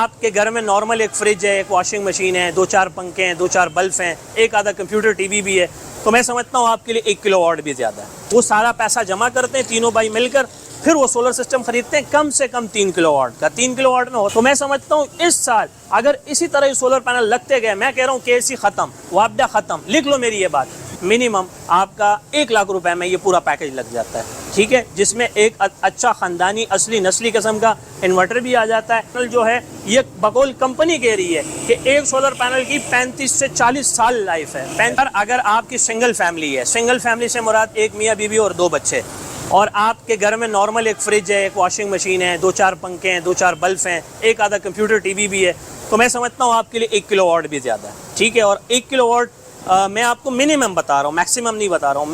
आपके घर में नॉर्मल एक फ्रिज है, एक वॉशिंग मशीन है, 2-4 पंखे हैं, 2-4 बल्ब हैं, एक आधा कंप्यूटर टीवी भी है, तो मैं समझता हूँ आपके लिए 1 किलोवाट भी ज़्यादा है। वो सारा पैसा जमा करते हैं तीनों भाई मिलकर, फिर वो सोलर सिस्टम खरीदते हैं कम से कम 3 किलोवाट का। 3 किलोवाट में हो तो मैं समझता हूँ इस साल अगर इसी तरह सोलर पैनल लगते गए, मैं कह रहा हूँ केसी खत्म, वापडा खत्म, लिख लो मेरी ये बात, मिनिमम आपका 1 लाख रुपए में ये पूरा पैकेज लग जाता है, ठीक है, जिसमें एक अच्छा खानदानी असली नस्ली किस्म का इन्वर्टर भी आ जाता है। जो है ये बकौल कंपनी कह रही है कि एक सोलर पैनल की 35 से 40 साल लाइफ है। अगर आपकी सिंगल फैमिली है, सिंगल फैमिली से मुराद एक मियाँ बीवी और 2 बच्चे, और आपके घर में नॉर्मल एक फ्रिज है, एक वॉशिंग मशीन है, 2-4 पंखे हैं, 2-4 बल्ब हैं, एक आधा कंप्यूटर टीवी भी है, तो मैं समझता हूँ आपके लिए 1 किलोवाट भी ज़्यादा है, ठीक है। और 1 किलोवाट मैं आपको मिनिमम बता रहा हूँ, मैक्सिमम नहीं बता रहा हूँ,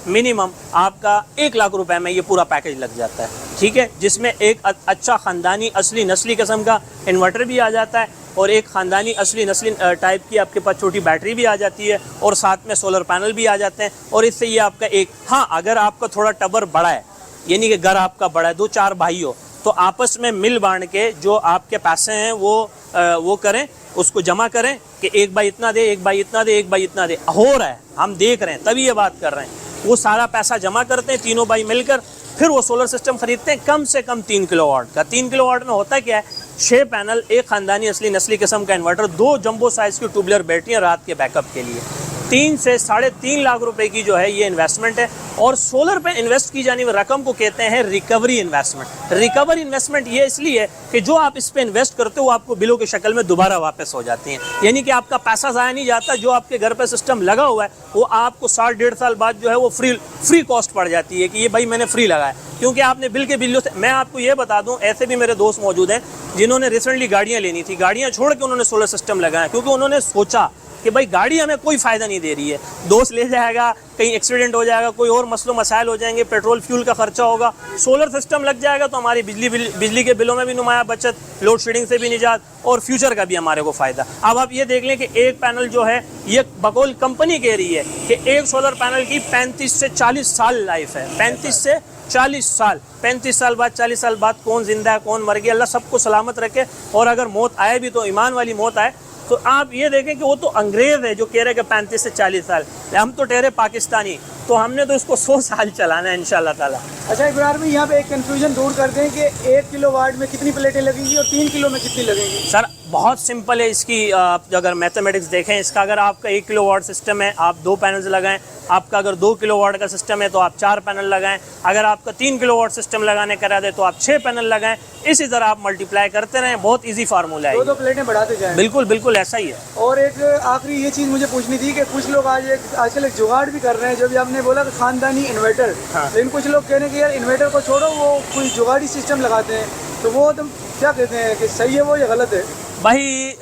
मिनिमम आपका 1 लाख रुपए में ये पूरा पैकेज लग जाता है, ठीक है, जिसमें एक अच्छा ख़ानदानी असली नस्ली किस्म का इन्वर्टर भी आ जाता है, और एक ख़ानदानी असली नस्ली टाइप की आपके पास छोटी बैटरी भी आ जाती है, और साथ में सोलर पैनल भी आ जाते हैं। और इससे ये आपका एक, हाँ, अगर आपका थोड़ा टबर बड़ा है, यानी कि घर आपका बड़ा है, 2-4 भाई हो, तो आपस में मिल बांट के जो आपके पैसे हैं वो करें, उसको जमा करें कि एक भाई इतना दे, एक भाई इतना दे, एक भाई इतना दे, हो रहा है, हम देख रहे हैं, तभी ये बात कर रहे हैं। वो सारा पैसा जमा करते हैं तीनों भाई मिलकर, फिर वो सोलर सिस्टम खरीदते हैं कम से कम 3 किलोवाट का। 3 किलोवाट में होता क्या है, 6 पैनल, एक खानदानी असली नस्ली किस्म का इन्वर्टर, 2 जंबो साइज की ट्यूबलर बैटरियाँ रात के बैकअप के लिए। 3 से 3.5 लाख रुपए की जो है ये इन्वेस्टमेंट है, और सोलर पे इन्वेस्ट की जाने वाली रकम को कहते हैं रिकवरी इन्वेस्टमेंट। रिकवरी इन्वेस्टमेंट ये इसलिए कि जो आप इस पे इन्वेस्ट करते हो आपको बिलों की शक्ल में दोबारा वापस हो जाती हैं, यानी कि आपका पैसा ज़ाया नहीं जाता। जो आपके घर पे सिस्टम लगा हुआ है वो आपको 1.5 साल बाद जो है वो फ्री कॉस्ट पड़ जाती है कि ये भाई मैंने फ्री लगाया, क्योंकि आपने बिल के बिलों से। मैं आपको ये बता दूं, ऐसे भी मेरे दोस्त मौजूद हैं जिन्होंने रिसेंटली गाड़ियाँ लेनी थी, गाड़ियाँ छोड़ के उन्होंने सोलर सिस्टम लगाया, क्योंकि उन्होंने सोचा कि भाई गाड़ी हमें कोई फ़ायदा नहीं दे रही है, दोस्त ले जाएगा, कहीं एक्सीडेंट हो जाएगा, कोई और मसलो मसाइल हो जाएंगे, पेट्रोल फ्यूल का खर्चा होगा, सोलर सिस्टम लग जाएगा तो हमारी बिजली के बिलों में भी नुमाया बचत, लोड शेडिंग से भी निजात, और फ्यूचर का भी हमारे को फ़ायदा। अब आप ये देख लें कि एक पैनल जो है ये बकौल कंपनी कह रही है कि एक सोलर पैनल की 35 से 40 साल लाइफ है, 35 से 40 साल, 35 साल बाद, 40 साल बाद कौन जिंदा है कौन मर गया, अल्लाह सबको सलामत रखे, और अगर मौत आए भी तो ईमान वाली मौत आए। तो आप ये देखें कि वो तो अंग्रेज़ है जो कह रहे हैं कि 35 से 40 साल, हम तो ठहरे पाकिस्तानी, तो हमने तो इसको 100 साल चलाना है इंशाल्लाह ताला। अच्छा इब्रार में यहाँ पे एक कंफ्यूजन दूर कर दें कि 1 किलोवाट में कितनी प्लेटें लगेंगी और 3 किलो में कितनी लगेंगी? सर बहुत सिंपल है इसकी, आप अगर मैथमेटिक्स देखें इसका, अगर आपका 1 किलोवाट सिस्टम है आप 2 पैनल्स लगाएं, आपका अगर 2 किलोवाट का सिस्टम है तो आप 4 पैनल लगाएं, अगर आपका 3 किलोवाट सिस्टम लगाने का इरादा है तो आप 6 पैनल लगाएं, इसी तरह आप मल्टीप्लाई करते रहें, बहुत ईजी फार्मूला है। 2-2 प्लेटें बढ़ाते जाएं। बिल्कुल बिल्कुल ऐसा ही है। और एक आखिरी ये चीज़ मुझे पूछनी थी कि कुछ लोग आजकल एक जुगाड़ भी कर रहे हैं, जो भी आपने बोला कि खानदानी इन्वर्टर, लेकिन कुछ लोग कह रहे हैं कि यार इन्वर्टर को छोड़ो, वो कोई जुगाड़ी सिस्टम लगाते हैं, तो वो तुम क्या कहते हैं कि सही है वो या गलत है? भाई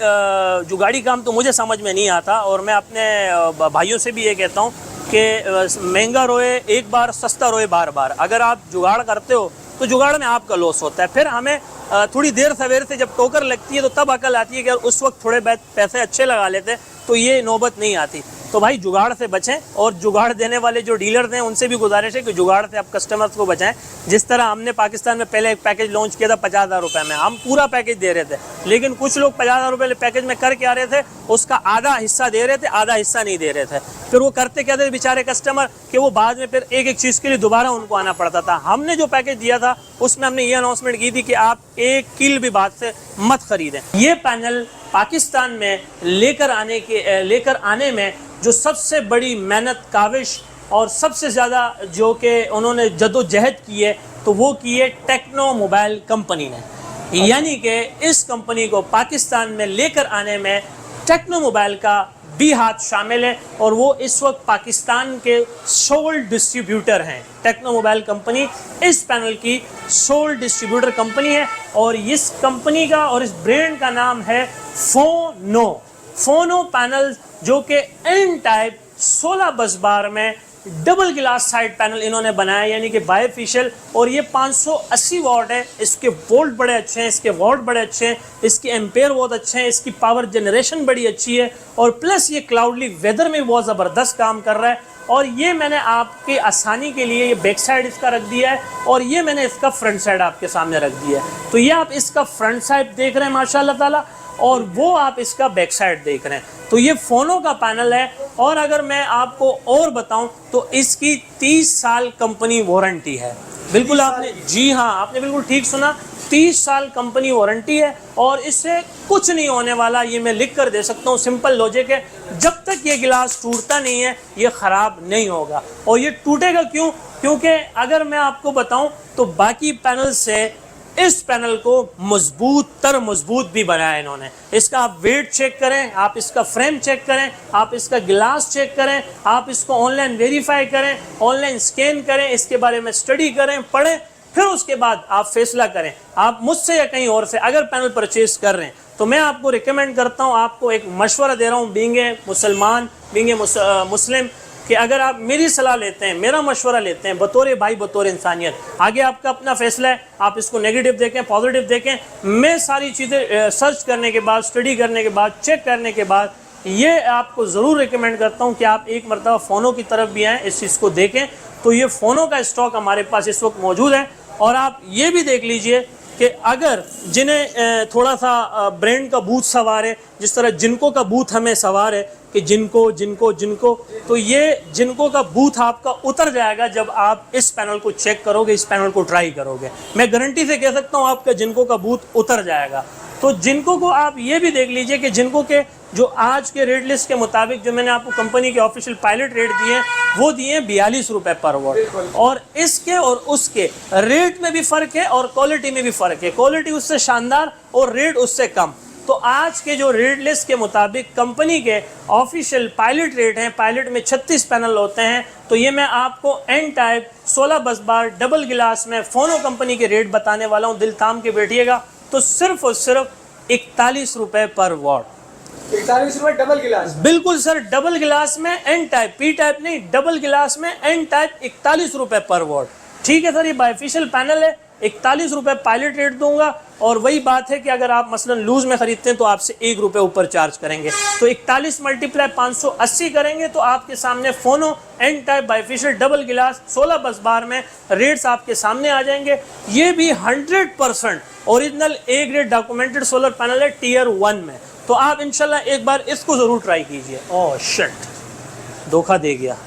जुगाड़ी काम तो मुझे समझ में नहीं आता, और मैं अपने भाइयों से भी ये कहता हूँ कि महंगा रोए एक बार, सस्ता रोए बार बार। अगर आप जुगाड़ करते हो तो जुगाड़ में आपका लॉस होता है, फिर हमें थोड़ी देर सवेरे से जब टोकर लगती है तो तब अकल आती है कि उस वक्त थोड़े पैसे अच्छे लगा लेते तो ये नौबत नहीं आती। तो भाई जुगाड़ से बचें, और जुगाड़ देने वाले जो डीलर्स हैं उनसे भी गुजारिश है कि जुगाड़ से आप कस्टमर्स को बचाएं। जिस तरह हमने पाकिस्तान में पहले एक पैकेज लॉन्च किया था 50,000 रुपये में, हम पूरा पैकेज दे रहे थे, लेकिन कुछ लोग 50,000 रुपये पैकेज में कर के आ रहे थे, उसका आधा हिस्सा दे रहे थे, आधा हिस्सा नहीं दे रहे थे। फिर वो करते क्या थे बेचारे कस्टमर कि वो बाद में फिर एक एक चीज़ के लिए दोबारा उनको आना पड़ता था। हमने जो पैकेज दिया था उसमें हमने ये अनाउंसमेंट की थी कि आप एक किल भी बात से मत खरीदें। ये पैनल पाकिस्तान में लेकर आने में जो सबसे बड़ी मेहनत काविश और सबसे ज़्यादा जो कि उन्होंने जदोजहद की है तो वो की है टेक्नो मोबाइल कंपनी ने, यानी कि इस कंपनी को पाकिस्तान में लेकर आने में टेक्नो मोबाइल का भी हाथ शामिल है, और वो इस वक्त पाकिस्तान के सोल डिस्ट्रीब्यूटर हैं। टेक्नो मोबाइल कंपनी इस पैनल की सोल डिस्ट्रीब्यूटर कंपनी है, और इस कंपनी का और इस ब्रांड का नाम है फोनो पैनल, जो कि एन टाइप 16 बस बार में डबल ग्लास साइड पैनल इन्होंने बनाया, यानी कि बायफेशियल, और ये 580 वॉट है। इसके वोल्ट बड़े अच्छे हैं, इसके वॉट बड़े अच्छे हैं, इसके एम्पेयर बहुत अच्छे हैं, इसकी पावर जनरेशन बड़ी अच्छी है, और प्लस ये क्लाउडली वेदर में बहुत ज़बरदस्त काम कर रहा है। और ये मैंने आपके आसानी के लिए ये बैक साइड इसका रख दिया है, और ये मैंने इसका फ्रंट साइड आपके सामने रख दिया है। तो ये आप इसका फ्रंट साइड देख रहे हैं माशाल्लाह ताला, और वो आप इसका बैक साइड देख रहे हैं। तो ये फ़ोनों का पैनल है। और अगर मैं आपको और बताऊं तो इसकी 30 साल कंपनी वारंटी है। बिल्कुल आपने, जी हाँ, आपने बिल्कुल ठीक सुना, 30 साल कंपनी वारंटी है, और इससे कुछ नहीं होने वाला, ये मैं लिख कर दे सकता हूँ। सिंपल लॉजिक है, जब तक ये गिलास टूटता नहीं है ये ख़राब नहीं होगा। और ये टूटेगा क्यों? क्योंकि अगर मैं आपको बताऊं तो बाकी पैनल से इस पैनल को मजबूत भी बनाया इन्होंने। इसका आप वेट चेक करें, आप इसका फ्रेम चेक करें, आप इसका गिलास चेक करें, आप इसको ऑनलाइन वेरीफाई करें, ऑनलाइन स्कैन करें, इसके बारे में स्टडी करें, पढ़ें, फिर उसके बाद आप फैसला करें। आप मुझसे या कहीं और से अगर पैनल परचेज कर रहे हैं तो मैं आपको रिकमेंड करता हूँ, आपको एक मशवरा दे रहा हूँ, बीइंग ए मुसलमान, बीइंग ए मुस्लिम, कि अगर आप मेरी सलाह लेते हैं, मेरा मशवरा लेते हैं, बतौर भाई, बतौर इंसानियत, आगे आपका अपना फैसला है, आप इसको नेगेटिव देखें, पॉजिटिव देखें। मैं सारी चीज़ें सर्च करने के बाद, स्टडी करने के बाद, चेक करने के बाद ये आपको ज़रूर रिकमेंड करता हूँ कि आप एक मरतबा फ़ोनों की तरफ भी आएँ, इस चीज़ को देखें। तो ये फ़ोनों का स्टॉक हमारे पास इस वक्त मौजूद है। और आप ये भी देख लीजिए कि अगर जिन्हें थोड़ा सा ब्रांड का बूथ सवार है, जिस तरह जिनको का बूथ हमें सवार है कि जिनको, तो ये जिनको का बूथ आपका उतर जाएगा जब आप इस पैनल को चेक करोगे, इस पैनल को ट्राई करोगे। मैं गारंटी से कह सकता हूँ आपका जिनको का बूथ उतर जाएगा। तो जिनको को आप ये भी देख लीजिए कि जिनको के जो आज के रेट लिस्ट के मुताबिक जो मैंने आपको कंपनी के ऑफिशियल पायलट रेट दिए हैं वो दिए हैं 42 रुपये पर वॉट। और इसके और उसके रेट में भी फ़र्क है और क्वालिटी में भी फ़र्क है। क्वालिटी उससे शानदार और रेट उससे कम। तो आज के जो रेट लिस्ट के मुताबिक कंपनी के ऑफिशियल पायलट रेट हैं, पायलट में 36 पैनल होते हैं। तो ये मैं आपको एन टाइप 16 बस बार डबल गिलास में फ़ोनो कंपनी के रेट बताने वाला हूँ। दिल थाम के बैठिएगा। तो सिर्फ और सिर्फ 41 रुपये पर वॉट। 41 रुपये डबल गिलास? बिल्कुल सर, डबल गिलास में एन टाइप, पी टाइप नहीं, डबल गिलास में एन टाइप 41 रुपये पर वॉट। ठीक है सर, ये बायफेशियल पैनल है, 41 रुपये पायलट रेट दूंगा। और वही बात है कि अगर आप मसलन लूज में खरीदते हैं तो आपसे 1 रुपये ऊपर चार्ज करेंगे। तो 41 मल्टीप्लाई 580 करेंगे तो आपके सामने फ़ोनो N type bifacial double glass 16 बस बार में रेट्स आपके सामने आ जाएंगे। ये भी 100% original A grade documented solar panel है टियर 1 में। तो आप इंशाल्लाह एक बार इसको ज़रूर ट्राई कीजिए। ओह शिट, धोखा दे गया।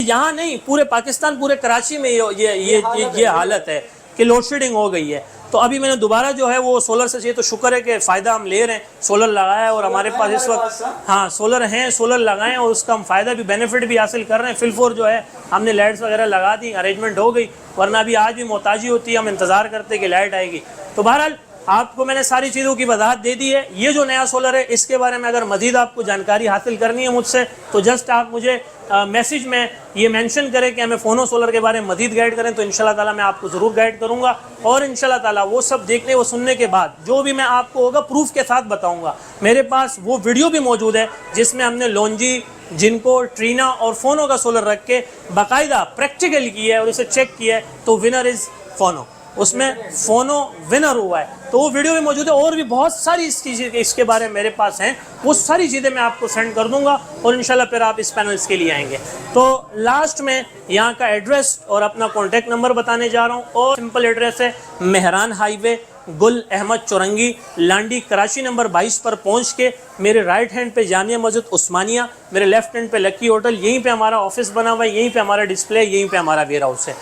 यहाँ नहीं, पूरे पाकिस्तान, पूरे कराची में ये हालत है कि लोड शेडिंग हो गई है। तो अभी मैंने दोबारा जो है वो सोलर से चाहिए, तो शुक्र है कि फ़ायदा हम ले रहे हैं, सोलर लगाया है और हमारे पास इस वक्त हाँ सोलर हैं, सोलर लगाए हैं और उसका हम फ़ायदा भी, बेनिफिट भी हासिल कर रहे हैं। फिलफोर जो है हमने लाइट्स वगैरह लगा दी, अरेंजमेंट हो गई, वरना अभी आज भी मोहताजी होती है, हम इंतज़ार करते कि लाइट आएगी। तो बहरहाल आपको मैंने सारी चीज़ों की वजाहत दे दी है। ये जो नया सोलर है इसके बारे में अगर मज़ीद आपको जानकारी हासिल करनी है मुझसे तो जस्ट आप मुझे मैसेज में ये मेंशन करें कि हमें फ़ोनो सोलर के बारे में मज़ीद गाइड करें, तो इंशाल्लाह ताला मैं आपको ज़रूर गाइड करूँगा। और इंशाल्लाह ताला वो सब देखने व सुनने के बाद जो भी मैं आपको होगा प्रूफ के साथ बताऊँगा। मेरे पास वो वीडियो भी मौजूद है जिसमें हमने लॉन्जी, जिनको, ट्रीना और फ़ोनो का सोलर रख के बाकायदा प्रैक्टिकल किया है और इसे चेक किया है। तो विनर इज़ फ़ोनो, उसमें फ़ोनो विनर हुआ है। तो वो वीडियो भी मौजूद है और भी बहुत सारी इसके बारे में मेरे पास हैं, वो सारी चीज़ें मैं आपको सेंड कर दूंगा और इंशाल्लाह फिर आप इस पैनल्स के लिए आएंगे। तो लास्ट में यहाँ का एड्रेस और अपना कॉन्टैक्ट नंबर बताने जा रहा हूँ। और सिंपल एड्रेस है मेहरान हाईवे, गुल अहमद चौरंगी, लांडी, कराची नंबर 22 पर पहुँच के मेरे राइट हैंड पे जामिया मस्जिद उस्मानिया, मेरे लेफ्ट हैंड पे लकी होटल, यहीं पे हमारा ऑफिस बना हुआ है, यहीं पे हमारा डिस्प्ले, यहीं पे हमारा वेयर हाउस है।